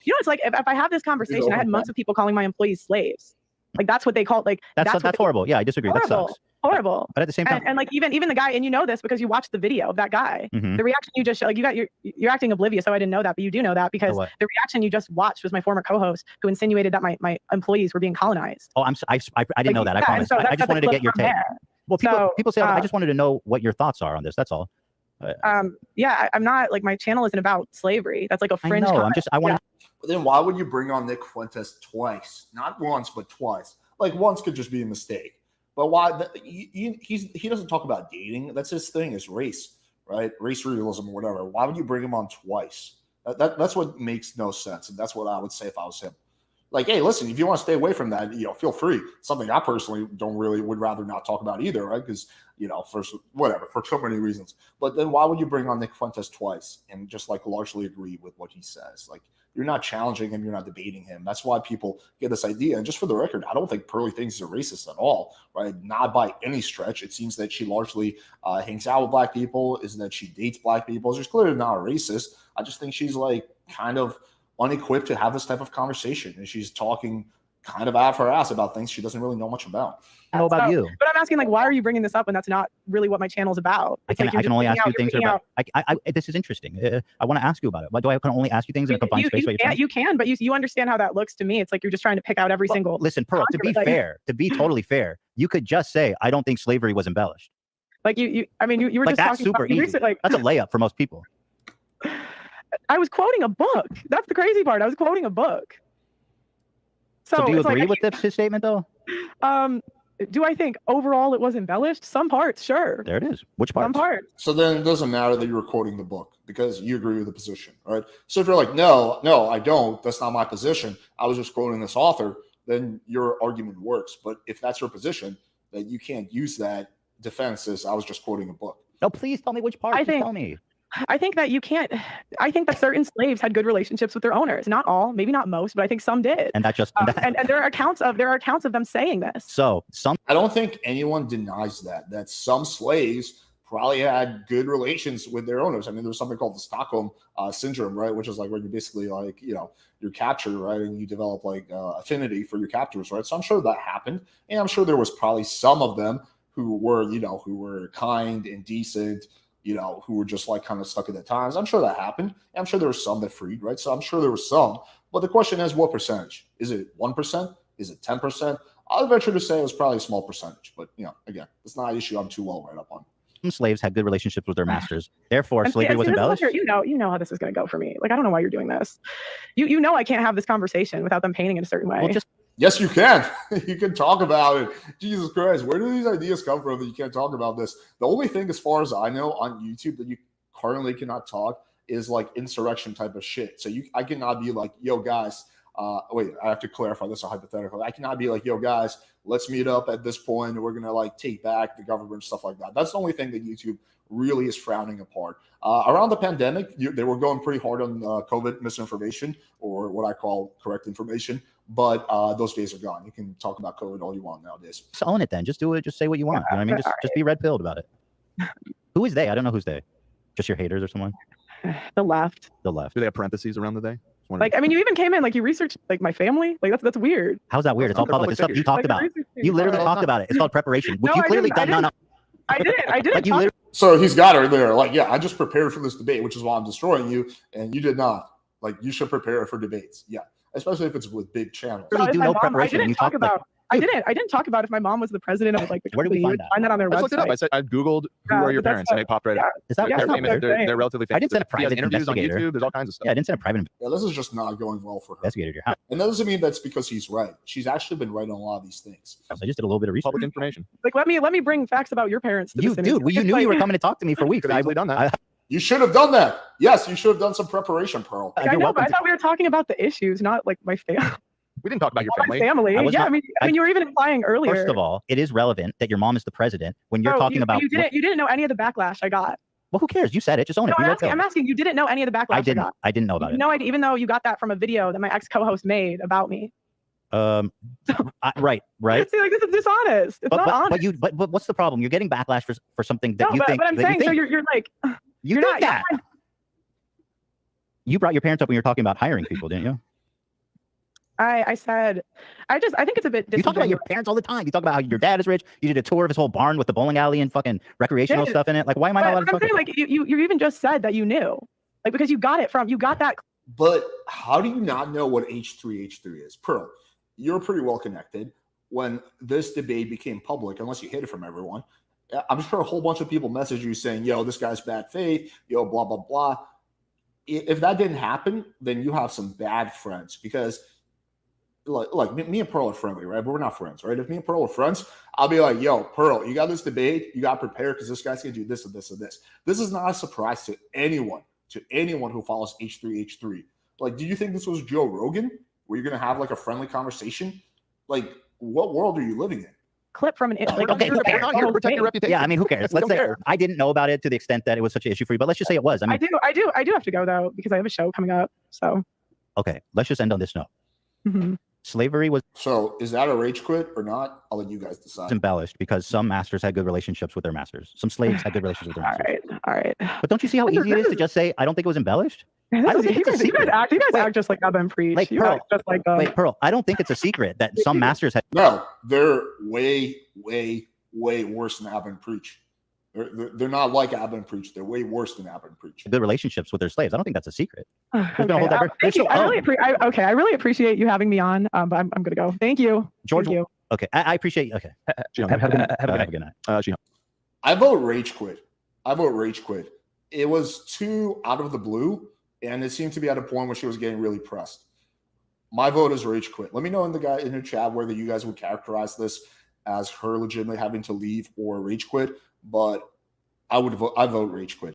You know, it's like if I have this conversation, I had months of people calling my employees slaves. Like that's what they call like that's horrible. Yeah, I disagree. Horrible. That sucks. Horrible. But at the same time, and like even the guy, and you know this because you watched the video of that guy. The reaction you just like you're acting oblivious, so I didn't know that, but you do know that because the reaction you just watched was my former co-host who insinuated that my employees were being colonized. Oh, I didn't know that. I promise. I just wanted to get your take. Well, people say I just wanted to know what your thoughts are on this. That's all. Yeah, I'm not like my channel isn't about slavery. That's like a fringe. I know. I want. But then why would you bring on Nick Fuentes twice? Not once, but twice. Like once could just be a mistake. But why? He doesn't talk about dating. That's his thing. Is race, right? Race realism or whatever. Why would you bring him on twice? That's what makes no sense, and that's what I would say if I was him. Like, hey, listen, if you want to stay away from that, feel free. Something I personally would rather not talk about either, right? Because, for so many reasons. But then why would you bring on Nick Fuentes twice and just like largely agree with what he says? Like, you're not challenging him, you're not debating him. That's why people get this idea. And just for the record, I don't think Pearly thinks he's a racist at all, right? Not by any stretch. It seems that she largely hangs out with black people, is that she dates black people. She's clearly not a racist. I just think she's like kind of unequipped to have this type of conversation, and she's talking kind of out of her ass about things she doesn't really know much about. I know about you, but I'm asking like, why are you bringing this up when that's not really what my channel's about? I can only ask you things about. This is interesting. I want to ask you about it. Why do I can only ask you things in a confined space? You can, but you understand how that looks to me. It's like you're just trying to pick out every single. Listen, Pearl. To be fair, to be totally fair, you could just say I don't think slavery was embellished. Like you were like just that's talking super about, easy. Like that's a layup for most people. I was quoting a book. That's the crazy part. I was quoting a book. So do you agree with his statement, though? Do I think overall it was embellished? Some parts, sure. There it is. Which parts? Some parts. So then it doesn't matter that you were quoting the book because you agree with the position, right? So if you're like, no, I don't. That's not my position. I was just quoting this author. Then your argument works. But if that's your position, then you can't use that defense as I was just quoting a book. No, please tell me which part. Tell me. I think that you can't. I think that certain slaves had good relationships with their owners. Not all, maybe not most, but I think some did. And that just and there are accounts of them saying this. So I don't think anyone denies that some slaves probably had good relations with their owners. I mean, there's something called the Stockholm syndrome, right? Which is like when you're basically like you're captured, right, and you develop like affinity for your captors, right? So I'm sure that happened, and I'm sure there was probably some of them who were kind and decent. Who were just like kind of stuck at the times. I'm sure that happened. I'm sure there were some that freed, right? So I'm sure there was some. But the question is, what percentage? Is it 1%? Is it 10%? I'll venture to say it was probably a small percentage. But, again, it's not an issue I'm too well read up on. Some slaves had good relationships with their masters. Therefore, slavery was embellished. You know how this is going to go for me. Like, I don't know why you're doing this. You know I can't have this conversation without them painting it a certain way. Well, yes, you can. You can talk about it. Jesus Christ, where do these ideas come from that you can't talk about this? The only thing, as far as I know, on YouTube that you currently cannot talk is like insurrection type of shit. So I cannot be like, yo, guys, wait, I have to clarify this hypothetically. I cannot be like, yo, guys, let's meet up at this point and we're going to like take back the government, stuff like that. That's the only thing that YouTube really is frowning apart. Around the pandemic, they were going pretty hard on COVID misinformation, or what I call correct information. But those days are gone. You can talk about COVID all you want nowadays. Just own it then. Just do it. Just say what you want. You know what I mean? Just be red pilled about it. Who is they? I don't know who's they. Just your haters or someone? The left. The left. Do they have parentheses around the day? Like, I mean, you even came in, like, you researched, like, my family. Like, that's weird. How's that weird? It's all public. It's stuff you talked about. You literally talked about it. It's called preparation. Which you clearly done. No. I didn't. Like so he's got her there. Like, yeah, I just prepared for this debate, which is why I'm destroying you. And you did not. Like, you should prepare for debates. Yeah. Especially if it's with big channels. Really do no preparation. I didn't talk about if my mom was the president of like the Where did we find that? Find that on their website. I looked it up. I said I googled who are your parents, and it popped right up. Is that they're famous? They're relatively famous. I didn't send a private interviews investigator. on YouTube. There's all kinds of stuff. Yeah, I didn't send a private. Yeah, this is just not going well for her. Investigator your house. And that doesn't mean that's because he's right. She's actually been right on a lot of these things. I just did a little bit of research. Public information. Like, let me bring facts about your parents. To you knew you were coming to talk to me for weeks. I've done that. You should have done that. Yes, you should have done some preparation, Pearl. I know, but I thought we were talking about the issues, not like my family. We didn't talk about your family. Yeah, I mean, you were even implying earlier. First of all, it is relevant that your mom is the president when you're talking about. You didn't know any of the backlash I got. Well, who cares? You said it. Just own it. I'm asking. You didn't know any of the backlash I got. I didn't know about it. No idea, even though you got that from a video that my ex co-host made about me. Right. See, like, this is dishonest. It's not honest. But what's the problem? You're getting backlash for something that you think. But I'm saying, so you're like, you're not that. You brought your parents up when you were talking about hiring people, didn't you? I said, I think it's a bit. You talk about your parents all the time. You talk about how your dad is rich. You did a tour of his whole barn with the bowling alley and fucking recreational stuff in it. Like, why am I not allowed to talk about like, you even just said that you knew. Like, because you got that. But how do you not know what H3H3 is? Pearl, you're pretty well connected. When this debate became public, unless you hid it from everyone, I'm sure a whole bunch of people messaged you saying, yo, this guy's bad faith, yo, blah, blah, blah. If that didn't happen, then you have some bad friends, because like me and Pearl are friendly, right? But we're not friends, right? If me and Pearl are friends, I'll be like, yo, Pearl, you got this debate, you got prepared because this guy's going to do this and this and this. This is not a surprise to anyone who follows H3H3. Like, do you think this was Joe Rogan, where you're going to have like a friendly conversation? Like, what world are you living in? Clip from an like, okay, we're not here to protect your reputation. Yeah, I mean, who cares? Let's say I didn't know about it to the extent that it was such an issue for you, but let's just say it was. I mean, I do have to go though, because I have a show coming up. So okay, let's just end on this note. Slavery was. So is that a rage quit or not? I'll let you guys decide. Embellished because some masters had good relationships with their masters. Some slaves had good relationships with their masters. All right. But don't you see how easy it is to just say, I don't think it was embellished? You guys act just like I've been preached. Like Pearl, just like wait, Pearl, I don't think it's a secret that some masters had. No, they're way, way, way worse than Abin Preach. They're not like Abin Preach. They're way worse than Abin Preach. Good relationships with their slaves. I don't think that's a secret. Okay. I really appreciate you having me on. But I'm gonna go. Thank you, George. Thank you. Okay, I appreciate. Okay, have a good night. I vote rage quit. It was too out of the blue, and it seemed to be at a point where she was getting really pressed. My vote is rage quit. Let me know in the chat whether you guys would characterize this as her legitimately having to leave or rage quit. But I vote rage quit.